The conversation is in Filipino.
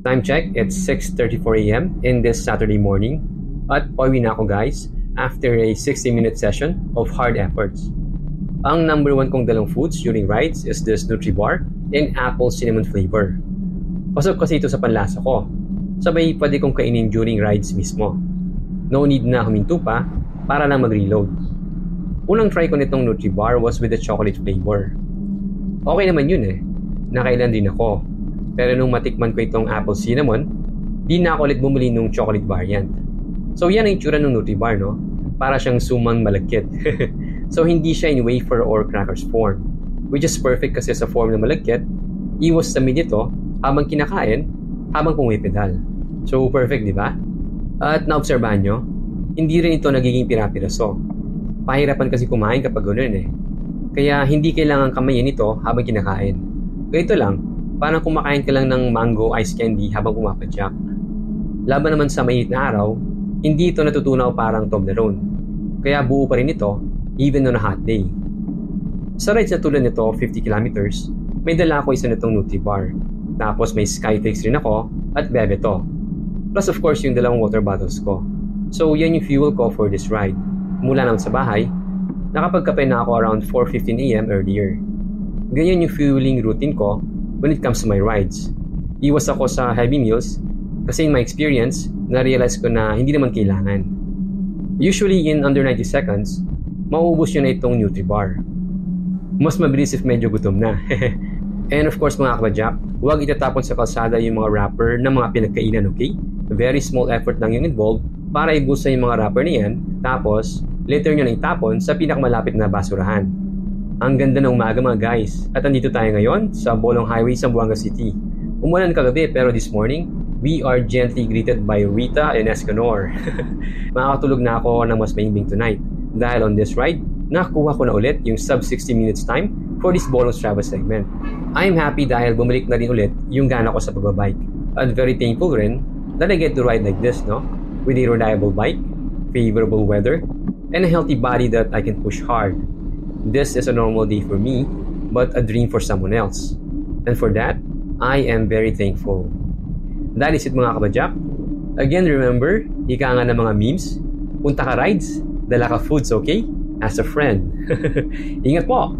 Time check, it's 6:34 a.m. in this Saturday morning. At pauwi na ako guys after a 60-minute session of hard efforts. Ang number one kong dalang foods during rides is this Nutribar in apple cinnamon flavor. Pasok kasi ito sa panlasa ko. Sabay pwede kong kainin during rides mismo. No need na huminto pa para lang mag-reload. Unang try ko nitong Nutribar was with the chocolate flavor. Okay naman yun eh. Nakailan din ako. Pero nung matikman ko itong apple cinnamon, di na ako ulit bumili nung chocolate variant. So yan ang itsura ng Nutribar, no? Para siyang sumang malagkit. So hindi siya in wafer or crackers form. Which is perfect kasi sa form na malagkit, iwas sa mid ito habang kinakain, habang pumipedal. So perfect, di ba? At naobserbahan nyo, hindi rin ito nagiging pira-piraso. Pahirapan kasi kumain kapag ganoon eh. Kaya hindi kailangan kamayin ito habang kinakain. Ganito lang, parang kumakain ka lang ng mango ice candy habang pumapadyak. Laban naman sa mainit na araw, hindi ito natutunaw parang Toblerone. Kaya buo pa rin ito, even on a hot day. Sa rides na tulad nito, 50 kilometers, may dala ako isa nitong Nutribar. Tapos may Skyflakes rin ako at Bebeto. Plus of course yung dalawang water bottles ko. So yan yung fuel ko for this ride. Mula naman sa bahay, nakapagkape na ako around 4:15 a.m. earlier. Ganyan yung fueling routine ko when it comes to my rides. Iwas ako sa heavy meals kasi in my experience, na-realize ko na hindi naman kailangan. Usually in under 90 seconds, mauubos yun na itong Nutribar. Mas mabilis if medyo gutom na. And of course mga kabadyak, huwag itatapon sa kalsada yung mga wrapper ng mga pinagkainan, okay? Very small effort lang yung involved para ibusa yung mga wrapper na yan, tapos later nyo na itapon sa pinakamalapit na basurahan. Ang ganda ng umaga mga guys, at andito tayo ngayon sa Bolong Highway, Zamboanga City. Umulan kagabi pero this morning, we are gently greeted by Rita and Escanor. Makakatulog na ako ng mas mahimbing tonight dahil on this ride, nakakuha ko na ulit yung sub 60 minutes time for this bonus travel segment. I'm happy dahil bumalik na rin ulit yung gana ko sa pagbabike. At very thankful rin that I get to ride like this, no? With a reliable bike, favorable weather, and a healthy body that I can push hard. This is a normal day for me, but a dream for someone else. And for that, I am very thankful. That is it mga kabadyak. Again, remember, ika nga ng mga memes, punta ka rides, dala ka foods, okay? As a friend. Ingat po!